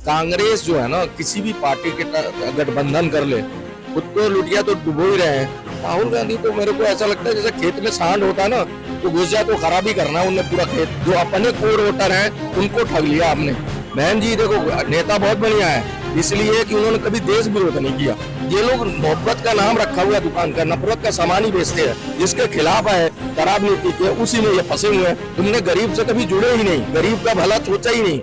कांग्रेस जो है ना, किसी भी पार्टी के गठबंधन कर ले, खुद को लुटिया तो डुबो ही रहे हैं। राहुल गांधी तो मेरे को ऐसा लगता है जैसे खेत में सांड होता है ना, तो घुस जाए तो खराबी करना है उन्हें पूरा खेत। जो अपने कोर वोटर हैं उनको ठग लिया आपने। बहन जी देखो, नेता बहुत बढ़िया है इसलिए कि उन्होंने कभी देश विरोध नहीं किया। ये लोग मोहब्बत का नाम रखा हुआ है दुकान का, नफरत का सामान ही बेचते हैं। जिसके खिलाफ है खराब नीति के, उसी में ये फंसे हुए हैं। तुमने गरीब से कभी जुड़े ही नहीं, गरीब का भला सोचा ही नहीं।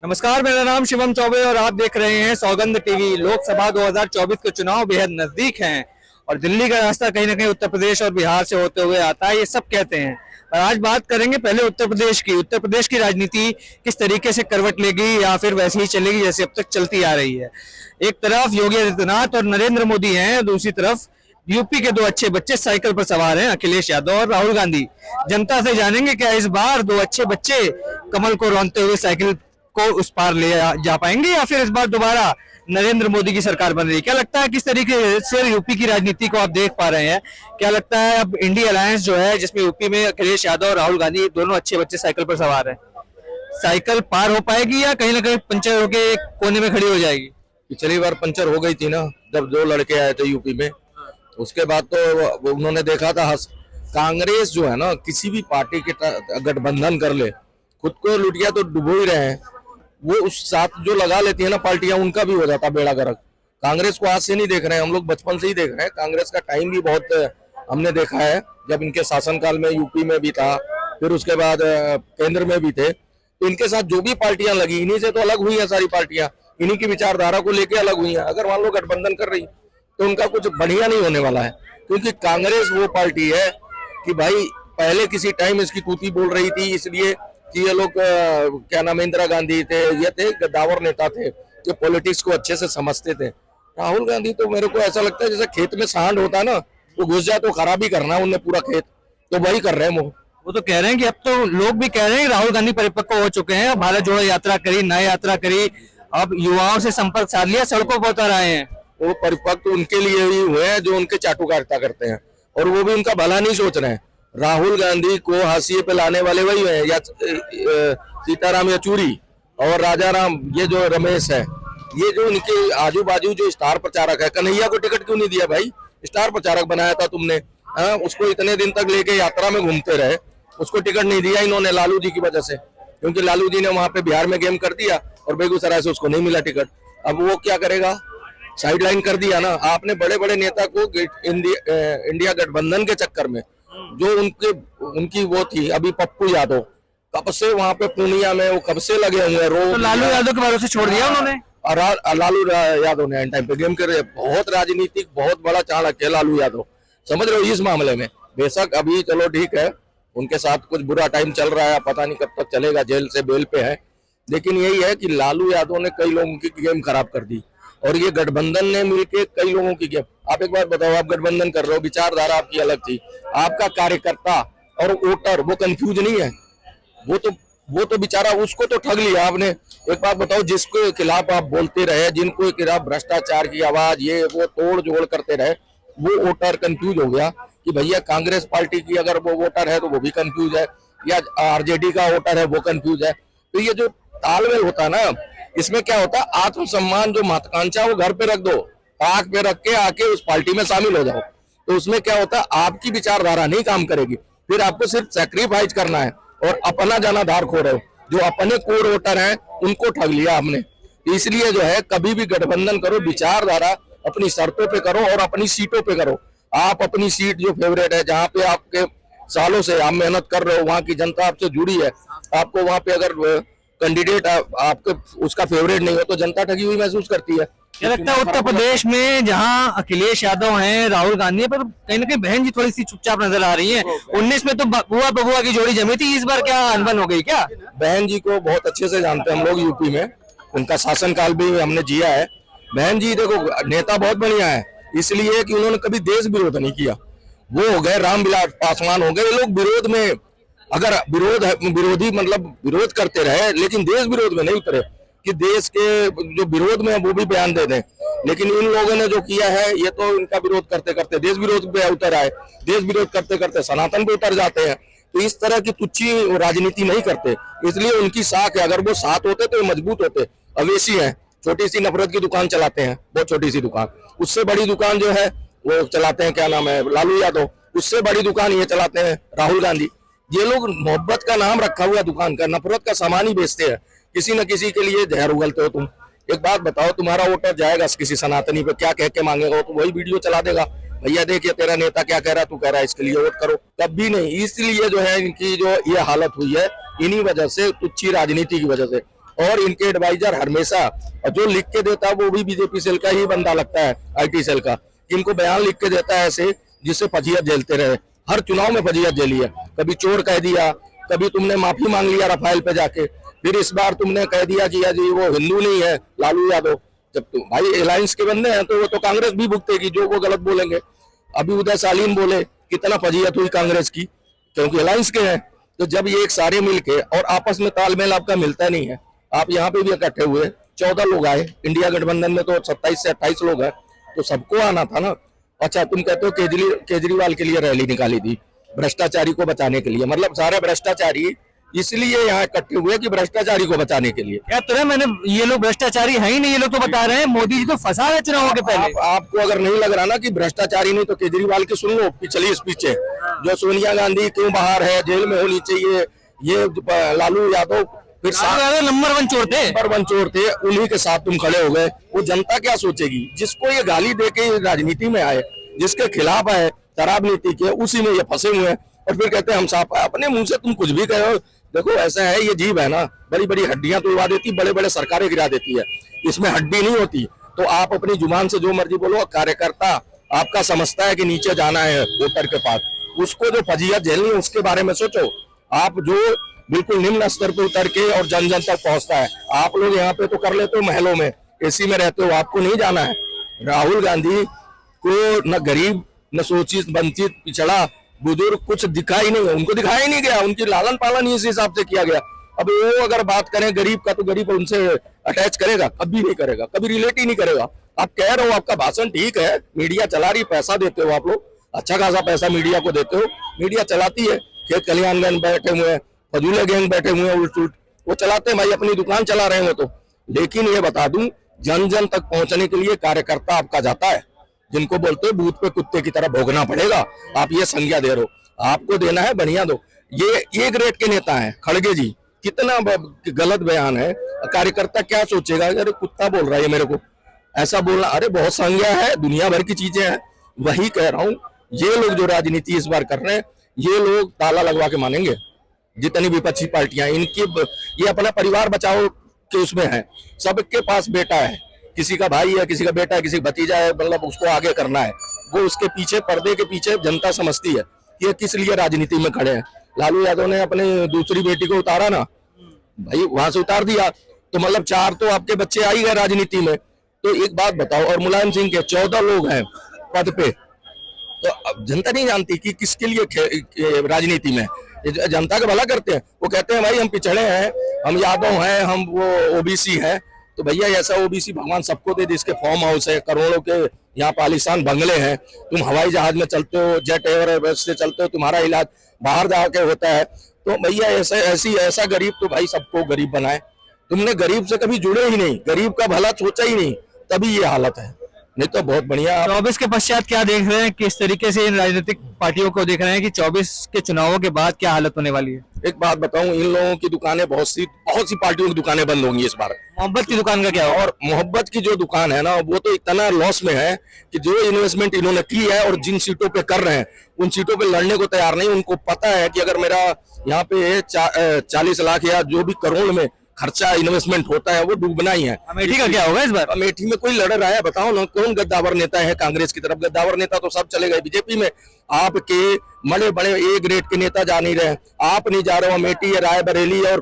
नमस्कार, मेरा नाम शिवम चौबे और आप देख रहे हैं सौगंध टीवी। लोकसभा 2024 के चुनाव बेहद नजदीक हैं और दिल्ली का रास्ता कहीं ना कहीं उत्तर प्रदेश और बिहार से होते हुए आता है, ये सब कहते हैं। पर आज बात करेंगे पहले उत्तर प्रदेश की। उत्तर प्रदेश की राजनीति किस तरीके से करवट लेगी या फिर वैसे ही चलेगी जैसे अब तक चलती आ रही है। एक तरफ योगी आदित्यनाथ और नरेंद्र मोदी हैं, दूसरी तरफ यूपी के दो अच्छे बच्चे साइकिल पर सवार हैं, अखिलेश यादव और राहुल गांधी। जनता से जानेंगे क्या इस बार दो अच्छे बच्चे कमल को रौंदते हुए साइकिल को उस पार ले जा पाएंगे या फिर इस बार दोबारा नरेंद्र मोदी की सरकार बन रही है। क्या लगता है किस तरीके से यूपी की राजनीति को आप देख पा रहे हैं? क्या लगता है अब इंडिया अलायंस जो है, जिसमें यूपी में अखिलेश यादव और राहुल गांधी दोनों अच्छे बच्चे साइकिल पर सवार हैं, साइकिल पार हो पाएगी या कहीं ना कहीं पंचर होके एक कोने में खड़ी हो जाएगी? पिछली बार पंचर हो गई थी ना, जब दो लड़के आए थे यूपी में। उसके बाद तो उन्होंने देखा था कांग्रेस जो है ना, किसी भी पार्टी के गठबंधन कर ले, खुद को लुटिया तो डुबो ही रहे हैं। वो उस साथ जो लगा लेती है ना पार्टियां, उनका भी हो जाता बेड़ा गर्क। कांग्रेस को आज से नहीं देख रहे हैं हम लोग, बचपन से ही देख रहे हैं। कांग्रेस का टाइम भी बहुत हमने देखा है, जब इनके शासनकाल में यूपी में भी था, फिर उसके बाद केंद्र में भी थे। तो इनके साथ जो भी पार्टियां लगी, इन्हीं से तो अलग हुई है सारी पार्टियां, इन्हीं की विचारधारा को लेके अलग हुई है। अगर मान लो गठबंधन कर रही तो उनका कुछ बढ़िया नहीं होने वाला है, क्योंकि कांग्रेस वो पार्टी है कि भाई पहले किसी टाइम इसकी तूती बोल रही थी, इसलिए कि ये लोग क्या नाम है, इंदिरा गांधी थे, ये थे गद्दावर नेता थे जो पॉलिटिक्स को अच्छे से समझते थे। राहुल गांधी तो मेरे को ऐसा लगता है जैसे खेत में सांड होता है ना, वो घुस जाए तो खराबी करना है उन्हें पूरा खेत, तो वही कर रहे हैं वो तो कह रहे हैं कि अब तो लोग भी कह रहे हैं राहुल गांधी परिपक्व हो चुके हैं, भारत जोड़ो यात्रा करी, नई यात्रा करी, अब युवाओं से संपर्क साध लिया, सड़कों पर उतर आए हैं। वो परिपक्व उनके लिए ही हुए हैं जो उनके चाटुकारिता करते हैं, और वो भी उनका भला नहीं सोच रहे हैं। राहुल गांधी को हाशिए पे लाने वाले वही हैं, या सीताराम येचुरी और राजा राम, ये जो रमेश है, ये जो उनके आजू बाजू जो स्टार प्रचारक है। कन्हैया को टिकट क्यों नहीं दिया भाई? स्टार प्रचारक बनाया था तुमने, उसको इतने दिन तक लेके यात्रा में घूमते रहे, उसको टिकट नहीं दिया इन्होंने लालू जी की वजह से, क्योंकि लालू जी ने वहां पे बिहार में गेम कर दिया और बेगूसराय से उसको नहीं मिला टिकट। अब वो क्या करेगा? साइडलाइन कर दिया ना आपने बड़े बड़े नेता को। इंडिया गठबंधन के चक्कर में जो उनकी वो थी, अभी पप्पू यादव कब से वहां पे पूर्णिया में वो कब से लगे हुए तो लालू यादव के भरोसे छोड़ दिया उन्होंने। लालू यादव ने टाइम पे गेम कर रहे, बहुत राजनीतिक, बहुत बड़ा चाणक्य है लालू यादव, समझ रहे हो इस मामले में। बेशक अभी चलो ठीक है, उनके साथ कुछ बुरा टाइम चल रहा है, पता नहीं कब तक चलेगा, जेल से बेल पे है, लेकिन यही है कि लालू यादव ने कई लोगों की गेम खराब कर दी, और ये गठबंधन ने मिलके कई लोगों की गेम। आप एक बात बताओ, आप गठबंधन कर रहे हो, विचारधारा आपकी अलग थी, आपका कार्यकर्ता और वोटर वो कंफ्यूज नहीं है? वो तो बेचारा, उसको तो ठग लिया आपने। एक बात बताओ, जिसके खिलाफ आप बोलते रहे, जिनको खिलाफ भ्रष्टाचार की आवाज ये वो तोड़ जोड़ करते रहे, वो वोटर कंफ्यूज हो गया कि भैया कांग्रेस पार्टी की अगर वो वोटर है तो वो भी कंफ्यूज है, या आरजेडी का वोटर है वो कंफ्यूज है। तो ये जो तालमेल होता है ना, इसमें क्या होता है, आत्मसम्मान जो महत्वाकांक्षा वो घर पे रख दो, आंख पे रख के आके उस पार्टी में शामिल हो जाओ। तो उसमें क्या होता है, आपकी विचारधारा नहीं काम करेगी, फिर आपको सिर्फ सैक्रिफाइस करना है, और अपना जाना धार खो रहे हो। जो अपने कोर वोटर हैं उनको ठग लिया आपने। इसलिए जो है, कभी भी गठबंधन करो, विचारधारा अपनी शर्तों पे करो और अपनी सीटों पे करो। आप अपनी सीट जो फेवरेट है, जहाँ पे आपके सालों से आप मेहनत कर रहे हो, वहां की जनता आपसे जुड़ी है, आपको वहां पे अगर कैंडिडेट आपके उसका फेवरेट नहीं हो तो जनता ठगी हुई महसूस करती है। क्या लगता है उत्तर प्रदेश में जहां अखिलेश यादव हैं, राहुल गांधी है, पर कहीं ना कहीं बहन जी थोड़ी सी चुपचाप नजर आ रही हैं। 19 में तो बुआ बबुआ की जोड़ी जमी थी, इस बार क्या अनबन हो गई क्या? बहन जी को बहुत अच्छे से जानते हैं हम लोग यूपी में, उनका शासनकाल भी हमने जिया है। बहन जी देखो, नेता बहुत बढ़िया है इसलिए कि उन्होंने कभी देश विरोध नहीं किया। वो हो गए रामविलास पासवान हो गए, ये लोग विरोध में, अगर विरोधी मतलब विरोध करते रहे, लेकिन देश विरोध में नहीं उतरे कि देश के जो विरोध में है वो भी बयान दे दें। लेकिन इन लोगों ने जो किया है, ये तो इनका विरोध करते करते देश विरोध पे उतर आए, देश विरोध करते करते सनातन पे उतर जाते हैं। तो इस तरह की तुच्छी राजनीति नहीं करते, इसलिए उनकी साख है। अगर वो साथ होते तो मजबूत होते। अवेशी है, छोटी सी नफरत की दुकान चलाते हैं, बहुत छोटी सी दुकान। उससे बड़ी दुकान जो है वो चलाते हैं, क्या नाम है, लालू यादव। उससे बड़ी दुकान ये चलाते हैं राहुल गांधी। ये लोग मोहब्बत का नाम रखा हुआ दुकान का, नफरत का सामान ही बेचते हैं। किसी न किसी के लिए जहर उगलते हो तुम। एक बात बताओ, तुम्हारा वोटर जाएगा किसी सनातनी पे, क्या कह के मांगेगा? तो वही वीडियो चला देगा, भैया देखिए तेरा नेता क्या कह रहा है, तू कह रहा है इसके लिए वोट करो। कभी नहीं। इसलिए जो है इनकी जो ये हालत हुई है, इन्हीं वजह से, तुच्छी राजनीति की वजह से। और इनके एडवाइजर हमेशा, जो लिख के देता है वो भी बीजेपी सेल का ही बंदा लगता है, IT सेल का। इनको बयान लिख के देता है ऐसे जिससे फजीहत झेलते रहे। हर चुनाव में फजीहत झेली है। कभी चोर कह दिया, कभी तुमने माफी मांग लिया रफाल पे जाके, फिर इस बार तुमने कह दिया कि जी वो हिंदू नहीं है लालू यादव। जब तुम भाई अलायंस के बंदे हैं तो वो तो कांग्रेस भी भुगतेगी जो वो गलत बोलेंगे। अभी उदय सालीन बोले, कितना फजीहत हुई कांग्रेस की, क्योंकि अलायंस के हैं। तो जब ये एक सारे मिलके, और आपस में तालमेल आपका मिलता नहीं है। आप यहाँ पे भी इकट्ठे हुए, 14 लोग आए, इंडिया गठबंधन में तो 27 से 28 लोग हैं, तो सबको आना था ना। अच्छा, तुम कहते हो केजरीवाल के लिए रैली निकाली थी, भ्रष्टाचारी को बचाने के लिए। मतलब सारे भ्रष्टाचारी इसलिए यहाँ इकट्ठे हुए कि भ्रष्टाचारी को बचाने के लिए। क्या तुरंत मैंने, ये लोग भ्रष्टाचारी है ही नहीं, ये लोग तो बता रहे हैं मोदी जी तो फंसा है चुनावों के पहले। आपको अगर नहीं लग रहा ना कि भ्रष्टाचारी नहीं, तो केजरीवाल की सुन लो पिछली स्पीच है, जो सोनिया गांधी क्यों बाहर है, जेल में होनी चाहिए, ये लालू यादव फिर नंबर 1 चोर थे, चोर थे, उन्हीं के साथ तुम खड़े हो गए। वो जनता क्या सोचेगी? जिसको ये गाली दे के राजनीति में आए, जिसके खिलाफ आए शराब नीति के, उसी में ये फंसे हुए हैं। और फिर कहते हैं हम साफ। अपने मुंह से तुम कुछ भी कहो। देखो ऐसा है, ये जीभ है ना, बड़ी बड़ी हड्डियां तो उड़ा देती, बड़े बड़े सरकारें गिरा देती है, इसमें हड्डी नहीं होती। तो आप अपनी जुबान से जो मर्जी बोलो, कार्यकर्ता आपका समझता है कि नीचे जाना है वोटर के पास, उसको जो फजीहत झेलनी है उसके बारे में सोचो। आप जो बिल्कुल निम्न स्तर पे उतर के और जन जन तक पहुंचता है, आप लोग यहाँ पे तो कर लेते हो, महलों में AC में रहते हो, आपको नहीं जाना है। राहुल गांधी को न गरीब, न शोषित, वंचित, पिछड़ा, बुजुर्ग कुछ दिखाई नहीं है, उनको दिखाया ही नहीं गया। उनकी लालन पालन ही इस हिसाब से किया गया। अब वो अगर बात करें गरीब का, तो गरीब उनसे अटैच करेगा? कभी नहीं करेगा, कभी रिलेट ही नहीं करेगा। आप कह रहे हो आपका भाषण ठीक है, मीडिया चला रही, पैसा देते हो आप लोग, अच्छा खासा पैसा मीडिया को देते हो, मीडिया चलाती है। खेत कल्याण गैंग बैठे हुए हैं, फजूले गैंग बैठे हुए हैं, उल्ट उल्ट वो चलाते हैं भाई, अपनी दुकान चला रहे हो तो। लेकिन ये बता दूं, जन जन तक पहुंचने के लिए कार्यकर्ता आपका जाता है, जिनको बोलते हो बूथ पे कुत्ते की तरह भोगना पड़ेगा। आप ये संज्ञा दे रहे हो, आपको देना है बढ़िया दो। ये ग्रेड के नेता हैं खड़गे जी, कितना गलत बयान है। कार्यकर्ता क्या सोचेगा? अरे कुत्ता बोल रहा है मेरे को, ऐसा बोलना। अरे बहुत संज्ञा है, दुनिया भर की चीजें हैं। वही कह रहा हूँ, ये लोग जो राजनीति इस बार कर रहे हैं, ये लोग ताला लगवा के मानेंगे। जितनी विपक्षी पार्टियां, इनकी ये अपना परिवार बचाओ के उसमें है, सबके पास बेटा है, किसी का भाई है, किसी का बेटा है, किसी का भतीजा है, मतलब उसको आगे करना है। वो उसके पीछे, पर्दे के पीछे जनता समझती है कि ये किस लिए राजनीति में खड़े हैं। लालू यादव ने अपनी दूसरी बेटी को उतारा ना भाई, वहां से उतार दिया, तो मतलब 4 तो आपके बच्चे आ ही गए राजनीति में। तो एक बात बताओ, और मुलायम सिंह के 14 लोग हैं पद पे, तो अब जनता नहीं जानती कि किसके लिए राजनीति में जनता का भला करते हैं। वो कहते हैं भाई हम पिछड़े हैं, हम यादव हैं, हम वो OBC हैं। तो भैया ऐसा OBC भगवान सबको दे, जिसके फार्म हाउस है, करोड़ों के यहाँ पालिशान बंगले हैं, तुम हवाई जहाज में चलते हो, जेट एयरवेज से चलते हो, तुम्हारा इलाज बाहर जाके होता है। तो भैया ऐसा गरीब तो भाई सबको गरीब बनाए। तुमने गरीब से कभी जुड़े ही नहीं, गरीब का भला सोचा ही नहीं, तभी ये हालत है। नहीं तो बहुत बढ़िया। 24 के पश्चात क्या देख रहे हैं, किस तरीके से इन राजनीतिक पार्टियों को देख रहे हैं कि 24 के चुनावों के बाद क्या हालत होने वाली है? एक बात बताऊं, इन लोगों की दुकानें, बहुत सी पार्टियों की दुकानें बंद होंगी इस बार। मोहब्बत की दुकान का क्या है? और मोहब्बत की जो दुकान है ना, वो तो इतना लॉस में है कि जो इन्वेस्टमेंट इन्होंने की है और जिन सीटों पे कर रहे हैं, उन सीटों पे लड़ने को तैयार नहीं। उनको पता है कि अगर मेरा यहाँ पे 40 लाख या जो भी करोड़ में खर्चा इन्वेस्टमेंट होता है, वो डूबना ही है। अमेठी का क्या होगा इस बार? अमेठी में कोई लड़ रहा है? बताओ ना, कौन गद्दावर नेता है कांग्रेस की तरफ? गद्दावर नेता तो सब चले गए बीजेपी में। आपके बड़े बड़े A ग्रेड के नेता जा नहीं रहे, आप नहीं जा रहे हो। अमेठी, रायबरेली और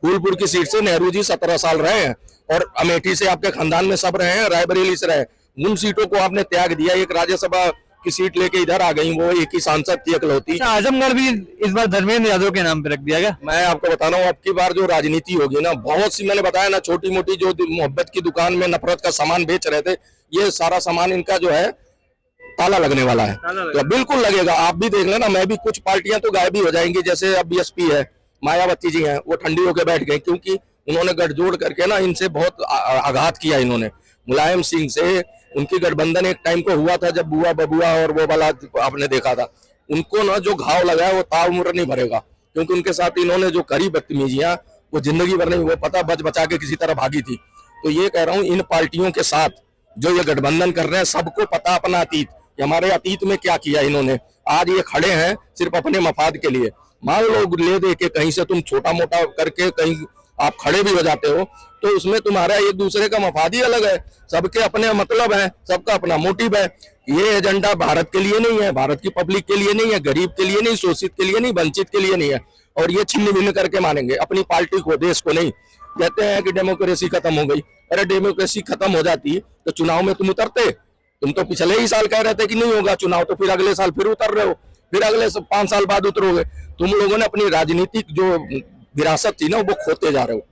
फूलपुर की सीट से नेहरू जी 17 साल रहे हैं, और अमेठी से आपके खानदान में सब रहे हैं, रायबरेली से रहे। उन सीटों को आपने त्याग दिया, एक राज्यसभा की सीट लेके इधर आ गई, वो एक ही सांसद थी इकलौती। आजमगढ़ भी इस बार धर्मेंद्र यादव के नाम पे रख दिया गया। मैं आपको बता रहा हूँ, अब की बार जो राजनीति होगी ना, बहुत सी, मैंने बताया ना, छोटी मोटी जो मोहब्बत की दुकान में नफरत का सामान बेच रहे थे, ये सारा सामान इनका जो है ताला लगने वाला है। ताला तो बिल्कुल लगेगा, आप भी देख लेना। मैं भी, कुछ पार्टियां तो गायब ही हो जाएंगी, जैसे अब बीएसपी है, मायावती जी हैं, वो ठंडी होकर बैठ गए क्योंकि उन्होंने गठजोड़ करके ना इनसे बहुत आघात किया इन्होंने। मुलायम सिंह से उनकी गठबंधन एक टाइम को हुआ था जब बुआ बबुआ और वो वाला आपने देखा था। उनको ना जो घाव लगा है वो ताउम्र नहीं भरेगा, क्योंकि उनके साथ इन्होंने जो करी बदतमीजियां वो जिंदगी भर नहीं, वो पता बच बचा के किसी तरह भागी थी। तो ये कह रहा हूँ, इन पार्टियों के साथ जो ये गठबंधन कर रहे हैं, सबको पता अपना अतीत, हमारे अतीत में क्या किया इन्होंने। आज ये खड़े हैं सिर्फ अपने मफाद के लिए। मान लो ले दे के कहीं से तुम छोटा मोटा करके कहीं आप खड़े भी हो जाते हो, तो उसमें तुम्हारा एक दूसरे का मफाद ही अलग है। सबके अपने मतलब है, सबका अपना मोटिव है। ये एजेंडा भारत के लिए नहीं है, भारत की पब्लिक के लिए नहीं है, गरीब के लिए नहीं, शोषित के लिए नहीं, वंचित के लिए नहीं है। और ये छिन्न भिन्न करके मानेंगे अपनी पार्टी को, देश को नहीं। कहते हैं कि डेमोक्रेसी खत्म हो गई। अरे डेमोक्रेसी खत्म हो जाती तो चुनाव में तुम उतरते? तुम तो पिछले ही साल कह रहे थे कि नहीं होगा चुनाव, तो फिर अगले साल फिर उतर रहे हो, फिर अगले 5 साल बाद उतरोगे। तुम लोगों ने अपनी राजनीतिक जो विरासत थी ना वो खोते जा रहे हो।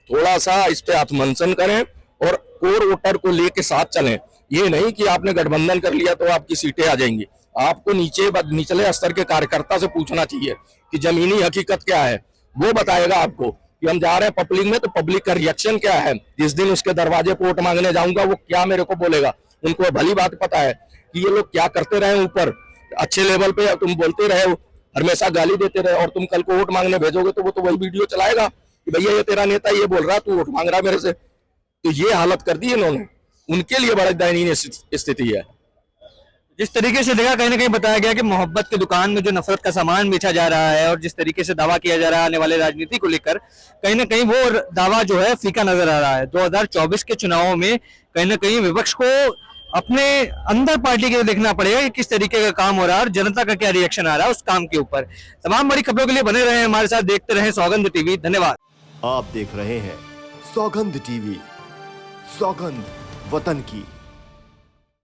थोड़ा सा इस पे आत्ममंथन करें और कोर वोटर को लेके साथ चलें। ये नहीं कि आपने गठबंधन कर लिया तो आपकी सीटें आ जाएंगी। आपको निचले स्तर के कार्यकर्ता से पूछना चाहिए कि जमीनी हकीकत क्या है, वो बताएगा आपको कि हम जा रहे हैं पब्लिक में, तो पब्लिक का रिएक्शन क्या है। जिस दिन उसके दरवाजे पर वोट मांगने जाऊंगा वो क्या मेरे को बोलेगा। उनको भली बात पता है कि ये लोग क्या करते रहे ऊपर अच्छे लेवल पे, तुम बोलते रहे हो, हमेशा गाली देते रहे, और तुम कल को वोट मांगने भेजोगे तो वो तो वही वीडियो चलाएगा कि भैया ये तेरा नेता ये बोल रहा, तू वोट मांग रहा मेरे से। तो ये हालत कर दी इन्होंने, उनके लिए बड़ा दयनीय स्थिति है। जिस तरीके से देखा, कहीं ना कहीं बताया गया कि मोहब्बत की दुकान में जो नफरत का सामान बेचा जा रहा है, और जिस तरीके से दावा किया जा रहा है आने वाले राजनीति को लेकर, कहीं ना कहीं वो दावा जो है फीका नजर आ रहा है। 2024 के चुनावों में कहीं ना कहीं विपक्ष को अपने अंदर पार्टी के देखना पड़ेगा कि किस तरीके का काम हो रहा है और जनता का क्या रिएक्शन आ रहा है उस काम के ऊपर। तमाम बड़ी खबरों के लिए बने रहे हमारे साथ, देखते रहे सौगंध टीवी। धन्यवाद। आप देख रहे हैं सौगंध टीवी, सौगंध वतन की।